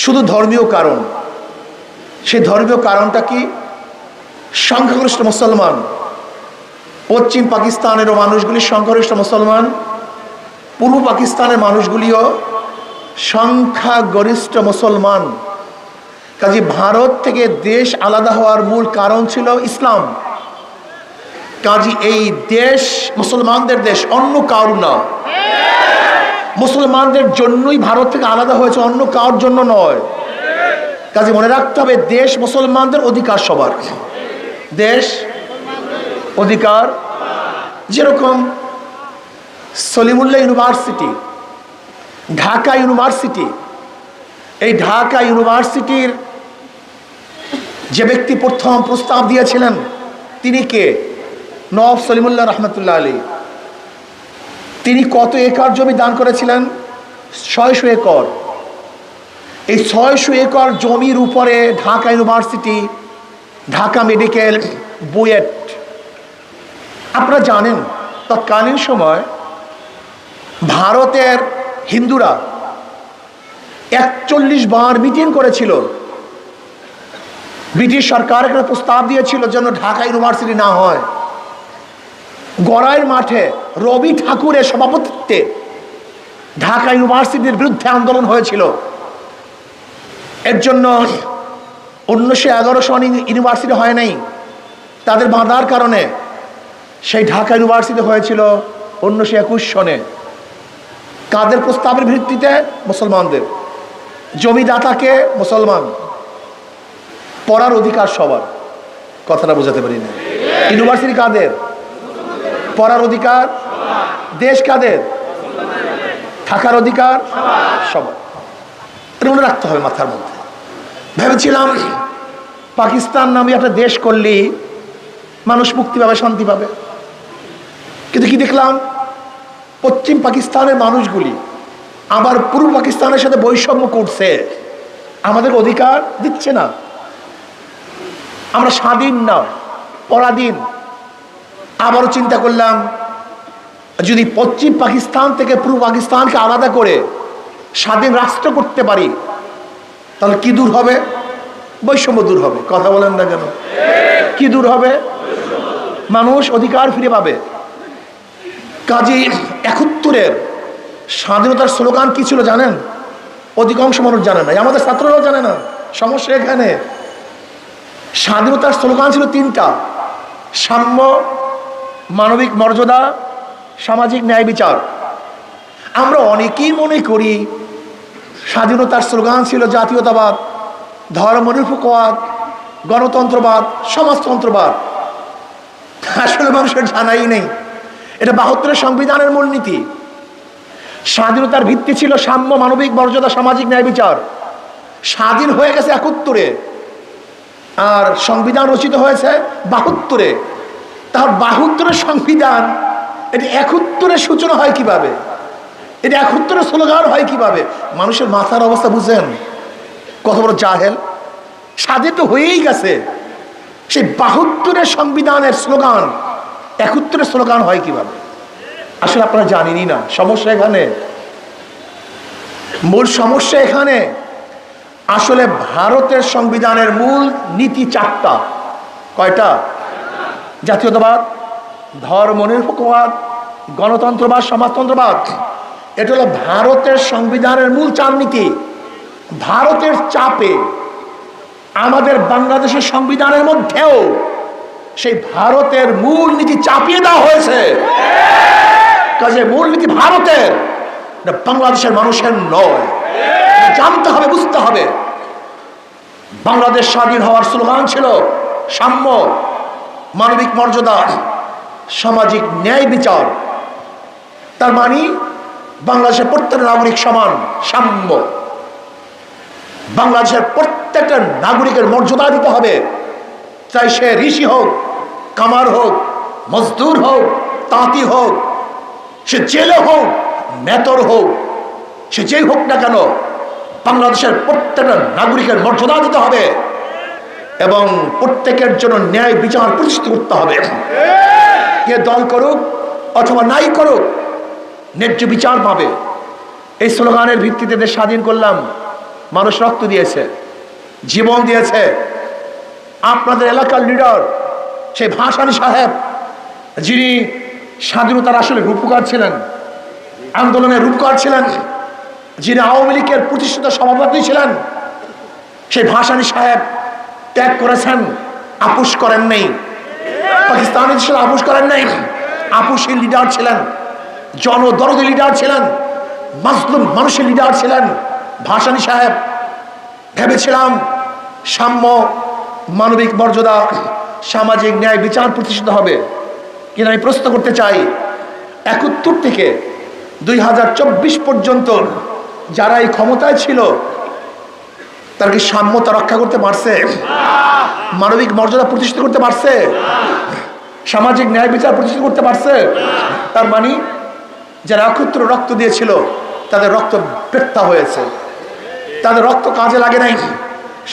শুধু ধর্মীয় কারণ। সেই ধর্মীয় কারণটা কি? সংখ্যাগরিষ্ঠ মুসলমান, পশ্চিম পাকিস্তানেরও মানুষগুলি সংখ্যাগরিষ্ঠ মুসলমান, পূর্ব পাকিস্তানের মানুষগুলিও সংখ্যাগরিষ্ঠ মুসলমান। কাজে ভারত থেকে দেশ আলাদা হওয়ার মূল কারণ ছিল ইসলাম। কাজে এই দেশ মুসলমানদের দেশ, অন্য কারো না। মুসলমানদের জন্যই ভারত থেকে আলাদা হয়েছে, অন্য কারোর জন্য নয়। কাজে মনে রাখতে হবে, দেশ মুসলমানদের, অধিকার সবার। দেশ অধিকার, যেরকম সলিমুল্লাহ ইউনিভার্সিটি, ঢাকা ইউনিভার্সিটি, এই ঢাকা ইউনিভার্সিটির যে ব্যক্তি প্রথম প্রস্তাব দিয়েছিলেন তিনি কে? নওয়াব সলিমুল্লাহ রহমতুল্লাহ আলী। তিনি কত একর জমি দান করেছিলেন? 600 একর। এই 600 একর জমির উপরে ঢাকা ইউনিভার্সিটি, ঢাকা মেডিকেল, বুয়েট। আপনারা জানেন তৎকালীন সময় ভারতের হিন্দুরা 41 বার মিটিং করেছিল। ব্রিটিশ সরকার একটা প্রস্তাব দিয়েছিল যেন ঢাকা ইউনিভার্সিটি না হয়। গড়াইয়ের মাঠে রবি ঠাকুরের সভাপতিত্বে ঢাকা ইউনিভার্সিটির বিরুদ্ধে আন্দোলন হয়েছিল। এর জন্য 1911 সনে ইউনিভার্সিটি হয় নাই, তাদের বাধার কারণে সেই ঢাকা ইউনিভার্সিটি হয়েছিল 1921 সনে। কাদের প্রস্তাবের ভিত্তিতে? মুসলমানদের। জমিদাতাকে মুসলমান, পড়ার অধিকার সবার। কথাটা বোঝাতে পারি না? ইউনিভার্সিটি কাদের? পড়ার অধিকার। দেশ কাদের? থাকার অধিকার সবার। এটা মনে রাখতে হবে মাথার মধ্যে। ভেবেছিলাম পাকিস্তান নামে একটা দেশ করলেই মানুষ মুক্তি পাবে, শান্তি পাবে। কিন্তু কি দেখলাম? পশ্চিম পাকিস্তানের মানুষগুলি আবার পূর্ব পাকিস্তানের সাথে বৈষম্য করছে, আমাদের অধিকার দিচ্ছে না। আমরা স্বাধীন না, পরাধীন। আবারও চিন্তা করলাম, যদি পশ্চিম পাকিস্তান থেকে পূর্ব পাকিস্তানকে আলাদা করে স্বাধীন রাষ্ট্র করতে পারি, তাহলে কি দূর হবে? বৈষম্য দূর হবে। কথা বলেন না কেন? কি দূর হবে? মানুষ অধিকার ফিরে পাবে। কাজী 71-এর স্বাধীনতার স্লোগান কি ছিল জানেন? অধিকাংশ মানুষ জানে না, আমাদের ছাত্ররাও জানে না। সমস্যা এখানে। স্বাধীনতার স্লোগান ছিল 3টা: সাম্য, মানবিক মর্যাদা, সামাজিক ন্যায় বিচার। আমরা অনেকেই মনে করি স্বাধীনতার স্লোগান ছিল জাতীয়তাবাদ, ধর্মনিরপেক্ষবাদ, গণতন্ত্রবাদ, সমাজতন্ত্রবাদ। আসলে মানুষের জানাই নেই এটা 72-এর সংবিধানের মূলনীতি। স্বাধীনতার ভিত্তি ছিল সাম্য, মানবিক মর্যাদা, সামাজিক ন্যায় বিচার। স্বাধীন হয়ে গেছে 71-এ, আর সংবিধান রচিত হয়েছে 72-এ। তার 72-এর সংবিধান, এটি 71-এর সূচনা হয় কিভাবে? এটি 71-এর স্লোগান হয় কিভাবে? মানুষের মাথার অবস্থা বুঝেন? কত বড় জাহেল! স্বাধীন তো হয়েই গেছে, সেই 72-এর সংবিধানের স্লোগান 71-এর স্লোগান হয় কিভাবে? আসলে আপনারা জানেনই না। সমস্যা এখানে, মূল সমস্যা এখানে। আসলে ভারতের সংবিধানের মূল নীতি 4টা। কয়টা? জাতীয়তাবাদ, ধর্মনিরপেক্ষবাদ, গণতন্ত্রবাদ, সমাজতন্ত্রবাদ। এটা হলো ভারতের সংবিধানের মূল 4 নীতি। ভারতের চাপে আমাদের বাংলাদেশের সংবিধানের মধ্যেও সেই ভারতের মূল নীতি চাপিয়ে দেওয়া হয়েছে। কাজে মূল নীতি ভারতের, বাংলাদেশের মানুষের নয়। জানতে হবে, বুঝতে হবে। বাংলাদেশ স্বাধীন হওয়ার স্লোগান ছিল সাম্য, মানবিক মর্যাদা, সামাজিক ন্যায় বিচার। তার মানে বাংলাদেশের প্রত্যেকটা নাগরিক সমান, সাম্য। বাংলাদেশের প্রত্যেকটা নাগরিকের মর্যাদা দিতে হবে, চাই সে ঋষি হোক, কামার হোক, মজদুর হোক, তাঁতি হোক, সে জেলে হোক, মেতর হোক, সে যেই হোক না কেন, বাংলাদেশের প্রত্যেকটা নাগরিকের মর্যাদা দিতে হবে এবং প্রত্যেকের জন্য ন্যায় বিচার প্রতিষ্ঠিত করতে হবে। কে দল করুক অথবা নাই করুক, ন্যায্য বিচার পাবে। এই স্লোগানের ভিত্তিতে দেশ স্বাধীন করলাম। মানুষ রক্ত দিয়েছে, জীবন দিয়েছে। আপনাদের এলাকার লিডার সেই ভাসানী সাহেব, যিনি স্বাধীনতার আসলে রূপকার ছিলেন, আন্দোলনের রূপকার ছিলেন, যিনি আওয়ামী লীগের প্রতিষ্ঠিত সভাপতি ছিলেন, সেই ভাসানী সাহেব ত্যাগ করেছেন, আপোষ করেন নাই। পাকিস্তানের সাথে আপোষ করেন নাই। আপোষী লিডার ছিলেন, জনদরদী লিডার ছিলেন, মাজলুম মানুষের লিডার ছিলেন ভাসানী সাহেব। ভেবেছিলাম সাম্য, মানবিক মর্যাদা, সামাজিক ন্যায় বিচার প্রতিষ্ঠিত হবে। কিন্তু আমি প্রশ্ন করতে চাই, ৭১ থেকে ২০২৪ পর্যন্ত যারা এই ক্ষমতায় ছিল তারা কি সাম্যতা রক্ষা করতে পারছে? মানবিক মর্যাদা প্রতিষ্ঠিত করতে পারছে? সামাজিক ন্যায় বিচার প্রতিষ্ঠিত করতে পারছে? তার মানে যারা একত্র রক্ত দিয়েছিল তাদের রক্ত ব্যর্থ হয়েছে, তাদের রক্ত কাজে লাগে নাই,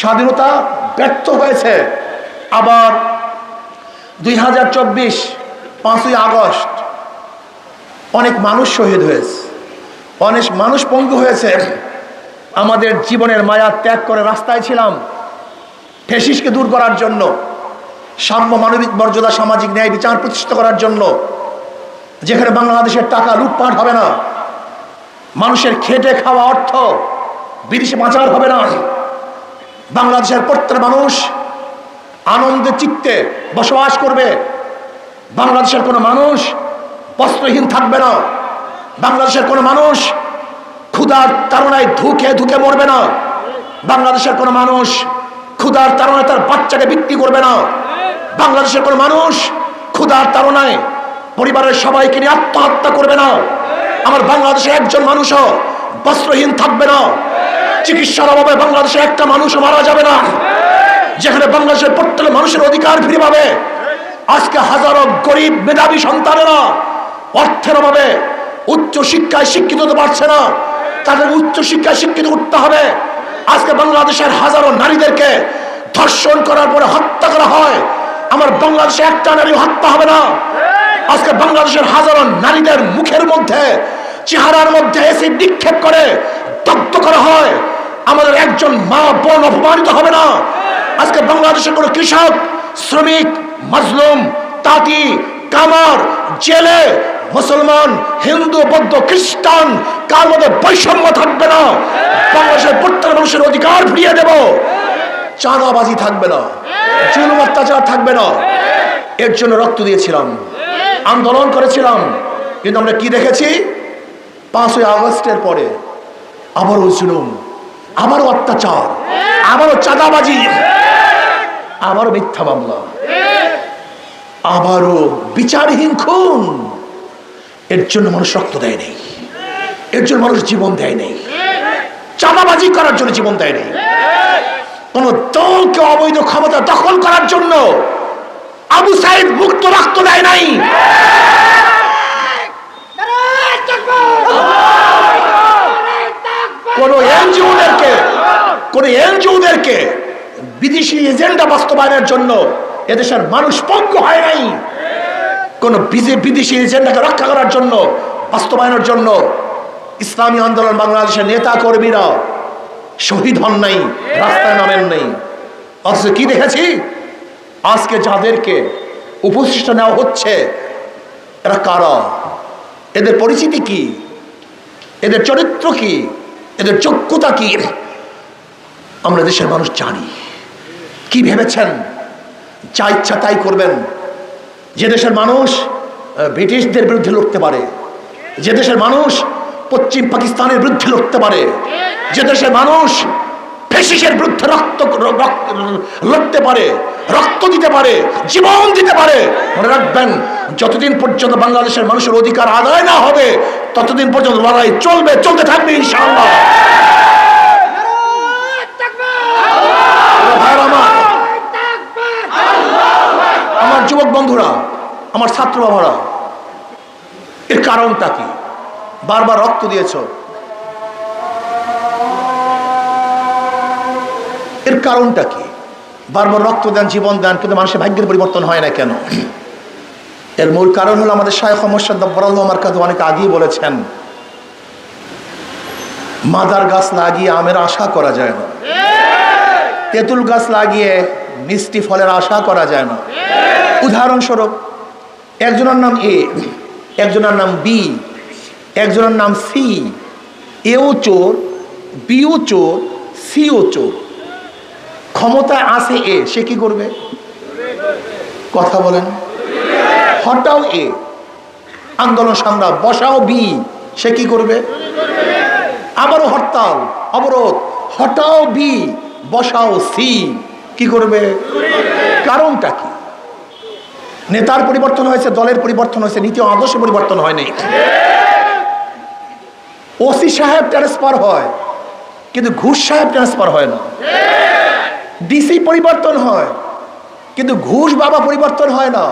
স্বাধীনতা ব্যর্থ হয়েছে। আবার ২০২৪ ৫ই আগস্ট অনেক মানুষ শহীদ হয়েছে, অনেক মানুষ পঙ্গু হয়েছে। আমাদের জীবনের মায়া ত্যাগ করে রাস্তায় ছিলাম ফ্যাসিস্টকে দূর করার জন্য, সাম্য, মানবিক মর্যাদা, সামাজিক ন্যায় বিচার প্রতিষ্ঠিত করার জন্য, যেখানে বাংলাদেশের টাকা লুটপাট হবে না, মানুষের খেটে খাওয়া অর্থ বিদেশে পাচার হবে না, বাংলাদেশের প্রত্যেক মানুষ আনন্দে চিত্তে বসবাস করবে, বাংলাদেশের কোনো মানুষ বস্ত্রহীন থাকবে না, বাংলাদেশের কোনো মানুষ ক্ষুধার তাড়নায় ধুকে ধুকে মরবে না, বাংলাদেশের কোনো মানুষ ক্ষুধার তাড়নায় তার বাচ্চাকে বিক্রি করবে না, বাংলাদেশের কোনো মানুষ ক্ষুধার তাড়নায় পরিবারের সবাইকে নিয়ে আত্মহত্যা করবে না, আমার বাংলাদেশে একজন মানুষও বস্ত্রহীন থাকবে না, চিকিৎসার অভাবে বাংলাদেশে একটা মানুষও মারা যাবে না, যেখানে বাংলাদেশের প্রত্যেক মানুষের অধিকার ফিরে পাবে। আজকে হাজারো গরিব মেধাবী সন্তানেরা অর্থের অভাবে উচ্চ শিক্ষায় শিক্ষিত হতে পারছে না, তাদের উচ্চ শিক্ষায় শিক্ষিত করতে হবে। আজকে বাংলাদেশের হাজারো নারীদেরকে ধর্ষণ করার পরে হত্যা করা হয়, আমার বাংলাদেশে একটা নারী হত্যা হবে না। আজকে বাংলাদেশের হাজারো নারীদের মুখের মধ্যে, চেহারার মধ্যে এসিড নিক্ষেপ করে দগ্ধ করা হয়, আমাদের একজন মা বোন অপমানিত হবে না। আজকে বাংলাদেশের কোনো কৃষক, শ্রমিক, মাজলুম, তাঁতি, কামার, জেলে, মুসলমান, হিন্দু, বৌদ্ধ, খ্রিস্টান কার মধ্যে বৈষম্য থাকবে না। বাংলাদেশের প্রত্যেক মানুষের অধিকার ফিরিয়ে দেব, চাঁদাবাজি থাকবে না, জুলুম অত্যাচার থাকবে না। এর জন্য রক্ত দিয়েছিলাম, আন্দোলন করেছিলাম, কিন্তু আমরা কি দেখেছি? ৫ই আগস্টের পরে আবারও জুলুম, আবারও অত্যাচার, আবারও চাঁদাবাজি, আবারও মিথ্যা মামলা, আবারও বিচারহীন খুন। এর জন্য মানুষ রক্ত দেয় নেই, এর জন্য মানুষ জীবন দেয় নেই, চাঁদাবাজি করার জন্য জীবন দেয় নেই, কোন দলকে অবৈধ ক্ষমতা দখল করার জন্য আবু সাইদ মুক্ত রক্ত দেয় নাই। কোন এনজিওদেরকে বিদেশি এজেন্ডা বাস্তবায়নের জন্য এদেশের মানুষ পঙ্গু হয় নাই। কোন বিদেশি এজেন্ডাকে রক্ষা করার জন্য, বাস্তবায়নের জন্য ইসলামী আন্দোলন বাংলাদেশের নেতা কর্মীরা শহীদ হন নাই, রাস্তায় নামেন নাই। অথচ কি দেখেছি? আজকে যাদেরকে উপস্থিত নেওয়া হচ্ছে এরা কারা, এদের পরিচিতি কি, এদের চরিত্র কি, এদের যোগ্যতা কি, আমরা দেশের মানুষ জানি। কি ভেবেছেন যা ইচ্ছা তাই করবেন? যে দেশের মানুষ ব্রিটিশদের বিরুদ্ধে লড়তে পারে, যে দেশের মানুষ পশ্চিম পাকিস্তানের বিরুদ্ধে লড়তে পারে, যে দেশের মানুষ ফ্যাসিস্টের বিরুদ্ধে লড়তে পারে, রক্ত দিতে পারে, জীবন দিতে পারে, মনে রাখবেন যতদিন পর্যন্ত বাংলাদেশের মানুষের অধিকার আদায় না হবে ততদিন পর্যন্ত লড়াই চলবে, চলতে থাকবে ইনশাআল্লাহ। আমার যুবক বন্ধুরা, আমার ছাত্র বাবারা, এর কারণটা কি? বারবার রক্ত দিয়েছ, এর কারণটা কি? বারবার রক্ত দেন, জীবন দেন, কিন্তু মানুষের ভাগ্যের পরিবর্তন হয় না কেন? এর মূল কারণ হলো আমাদের শায়খ মোর্শেদ দাব্বারাল্লাহু মারকাযু অনেক আগেই বলেছেন, মাদার গাছ লাগিয়ে আমের আশা করা যায় না, তেঁতুল গাছ লাগিয়ে মিষ্টি ফলের আশা করা যায় না। উদাহরণস্বরূপ, একজনের নাম এ, একজনের নাম বি, একজনের নাম সি। এও চোর, বিও চোর, সিও চোর। ক্ষমতায় আছে এ, সে কি করবে? কথা বলেন। হটাও এ, আন্দোলন সংগ্রাম, বসাও বি, সে কি করবে? আবারও হরতাল অবরোধ, হটাও বি, বসাও সি, কি করবে? কারণটা কি? নেতার পরিবর্তন হয়েছে, দলের পরিবর্তন হয়েছে, নীতি ও আদর্শ পরিবর্তন হয়নি। ওসি সাহেব ট্রান্সফার হয়, কিন্তু ঘুষ সাহেব ট্রান্সফার হয় না। ডিসি পরিবর্তন হয়, কিন্তু ঘুষ বাবা পরিবর্তন হয় না।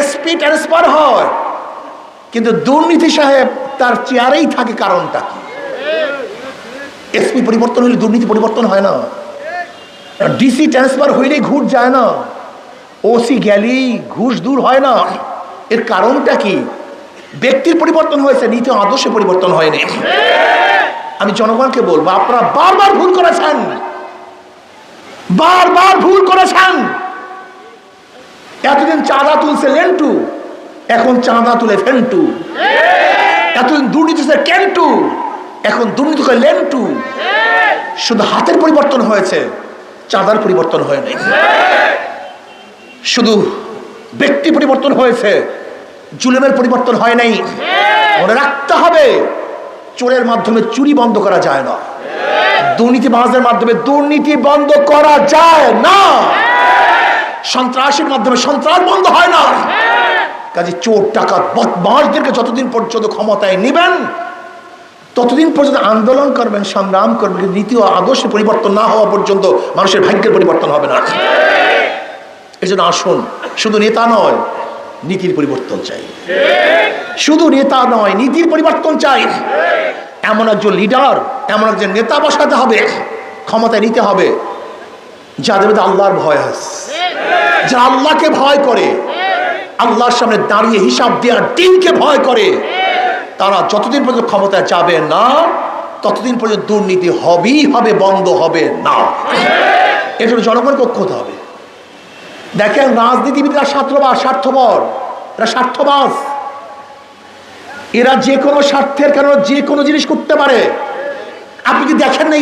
এসপি ট্রান্সফার হয়, কিন্তু দুর্নীতি সাহেব তার চেয়ারেই থাকে। কারণটা কি? এসপি পরিবর্তন হলে দুর্নীতি পরিবর্তন হয় না, ডিসি ট্রান্সফার হইলেই ঘুষ যায় না, ওসি গেলেই ঘুষ দূর হয় না। এর কারণটা কি? ব্যক্তির পরিবর্তন হয়েছে, নীতি আদর্শে পরিবর্তন হয়নি। আমি জনগণকে বলবো, আপনারা বারবার ভুল করেছেন, বারবার ভুল করেছেন। এতদিন চাঁদা তুলছে লেন্টু, এখন চাঁদা তুলে ফেন্টু। এতদিন দুর্নীতি কেন্টু, এখন দুর্নীতি করে লেন্টু। শুধু হাতের পরিবর্তন হয়েছে, চাঁদার পরিবর্তন হয়নি। শুধু ব্যক্তি পরিবর্তন হয়েছে, জুলুমের পরিবর্তন হয় নাই। মনে রাখতে হবে, চোরের মাধ্যমে চুরি বন্ধ করা যায় না, দুর্নীতিবাজের মাধ্যমে দুর্নীতি বন্ধ করা যায় না, সন্ত্রাসের মাধ্যমে সন্ত্রাস বন্ধ হয় না। কাজে চোর ডাকাত বদমাশদেরকে যতদিন পর্যন্ত ক্ষমতায় নেবেন, ততদিন পর্যন্ত আন্দোলন করবেন, সংগ্রাম করবেন। নীতি ও আদর্শ পরিবর্তন না হওয়া পর্যন্ত মানুষের ভাগ্যের পরিবর্তন হবে না। এই জন্য আসুন, শুধু নেতা নয়, নীতির পরিবর্তন চাই। শুধু নেতা নয়, নীতির পরিবর্তন চাই। এমন একজন লিডার, এমন একজন নেতা বসাতে হবে, ক্ষমতায় নিতে হবে, যাদের মধ্যে আল্লাহর ভয় আছে, যারা আল্লাহকে ভয় করে, আল্লাহর সামনে দাঁড়িয়ে হিসাব দেওয়ার দিনকে ভয় করে। তারা যতদিন পর্যন্ত ক্ষমতায় যাবে না, ততদিন পর্যন্ত দুর্নীতি হবেই হবে, বন্ধ হবে না। এর জন্য জনগণকে ঐক্য হতে হবে। দেখেন, রাজনীতিবিদরা স্বার্থপর, এরা স্বার্থবাজ। এরা যে কোনো স্বার্থের কারণে যে কোনো জিনিস করতে পারে। আপনি কি দেখেন না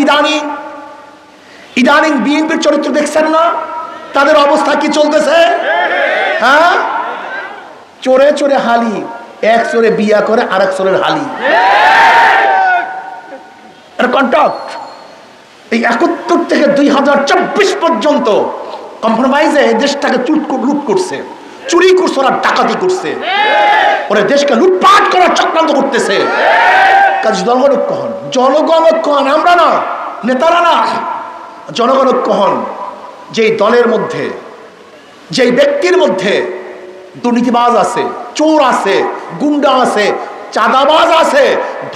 ইদানিং বিএনপির চরিত্র দেখছেন না? তাদের অবস্থা কি চলতেছে? হ্যাঁ, চোরে চোরে হালি, এক চোরে বিয়া করে আর এক চোরের হালি। কন্ট্রাক্ট এই 71 থেকে 2024 পর্যন্ত কম্প্রোমাইজে দেশটাকে লুট করছে, চুরি করছে, ওরা ডাকাতি করছে, ওরা দেশকে লুটপাট করার চক্রান্ত করতেছে। কাজে জনগণ ঐক্য হন, জনগণ ঐক্য হন, আমরা না, নেতারা না। জনগণ ঐক্য হন। যেই দলের মধ্যে, যেই ব্যক্তির মধ্যে দুর্নীতিবাজ আছে, চোর আছে, গুন্ডা আছে, চাঁদাবাজ আছে,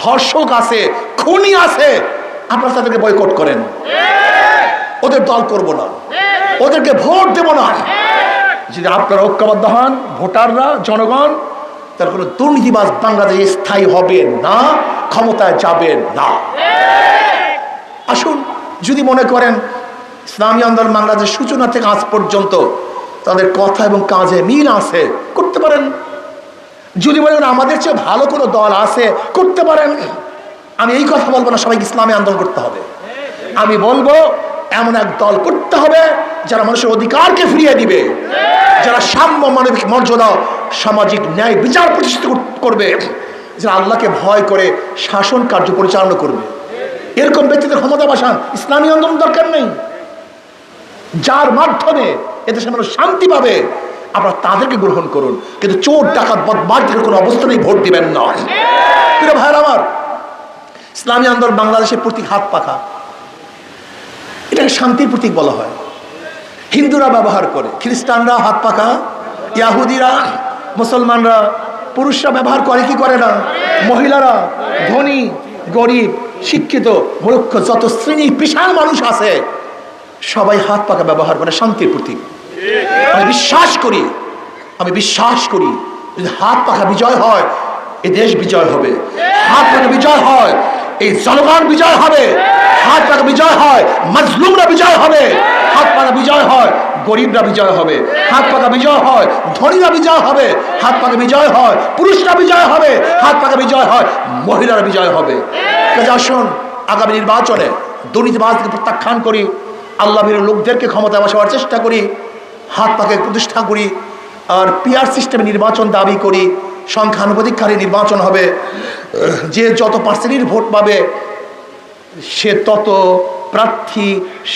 ধর্ষক আছে, খুনি আছে, আপনারা তাদেরকে বয়কট করেন। ওদের দল করব না, ওদেরকে ভোট দেব না। যদি আপনারা ঐক্যবদ্ধ হন, ভোটাররা, জনগণ, তার কোনো দুর্নীতিবাজ বাংলাদেশে স্থায়ী হবে না, ক্ষমতায় যাবে না। আসুন, যদি মনে করেন ইসলামী আন্দোলন বাংলাদেশের সূচনা থেকে আজ পর্যন্ত তাদের কথা এবং কাজে মিল আছে, করতে পারেন। যদি মনে করেন আমাদের চেয়ে ভালো কোনো দল আছে, করতে পারেন। আমি এই কথা বলবো না সবাইকে ইসলামী আন্দোলন করতে হবে। আমি বলবো এমন এক দল করতে হবে যারা মানুষের অধিকারকে ফিরিয়ে দিবে, যারা সাম্য, মানবিক মর্যাদা, সামাজিক ন্যায় বিচার প্রতিষ্ঠিত করবে, যারা আল্লাহকে ভয় করে শাসন কার্য পরিচালনা করবে। এরকম ব্যক্তিদের ক্ষমতা বসান। ইসলামী আন্দোলন দরকার নেই। যার মাধ্যমে এদেশে মানুষ শান্তি পাবে, আপনারা তাদেরকে গ্রহণ করুন, কিন্তু চোর ডাকাত বদমাশদের কোনো অবস্থাতেই ভোট দিবেন না। প্রিয় ভাইরা আমার, ইসলামী আন্দোলন বাংলাদেশের প্রতীক হাত পাখা। এটাকে শান্তির প্রতীক বলা হয়। হিন্দুরা ব্যবহার করে, খ্রিস্টানরা হাত পাখা, ইয়াহুদিরা, মুসলমানরা, পুরুষরা ব্যবহার করে কি করে না? মহিলারা, ধনী, গরিব, শিক্ষিত, মূর্খ, যত শ্রেণী পেশার মানুষ আছে সবাই হাত পাখা ব্যবহার করে, শান্তির প্রতীক। আমি বিশ্বাস করি যদি হাত পাখা বিজয় হয়, এ দেশ বিজয় হবে। হাত পাখা বিজয় হয়, এই জনগণ বিজয় হবে, হাত পাকা বিজয় হয়, মাজলুমরা বিজয় হবে, হাত পাকা বিজয় হয়, গরিবরা বিজয় হবে, হাত পাকা বিজয় হয়, ধনীরা বিজয় হবে, হাত পাকা বিজয় হয়, পুরুষরা বিজয় হবে, হাত পাকা বিজয় হয়, মহিলারা বিজয় হবে। কাজে আসুন আগামী নির্বাচনে দুর্নীতিবাজকে প্রত্যাখ্যান করি, আল্লাহ ভীরু লোকদেরকে ক্ষমতায় বসাবার চেষ্টা করি, হাত পাকে প্রতিষ্ঠা করি, আর পিআর সিস্টেমে নির্বাচন দাবি করি। সংখ্যানুপাতিকহারে নির্বাচন হবে, যে যত পার্সেন্টের ভোট পাবে সে তত প্রার্থী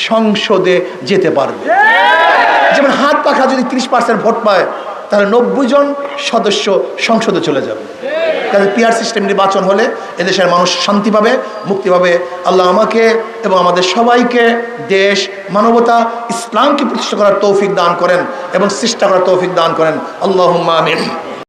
সংসদে যেতে পারবে। যেমন হাত পাখা যদি 30% ভোট পায় তাহলে 90 জন সদস্য সংসদে চলে যাবে। কাজে পিআর সিস্টেম নির্বাচন হলে এদেশের মানুষ শান্তি পাবে, মুক্তি পাবে। আল্লাহ আমাকে এবং আমাদের সবাইকে দেশ, মানবতা, ইসলামকে প্রতিষ্ঠা করার তৌফিক দান করেন এবং চেষ্টা করার তৌফিক দান করেন। আল্লাহুম্মা আমিন।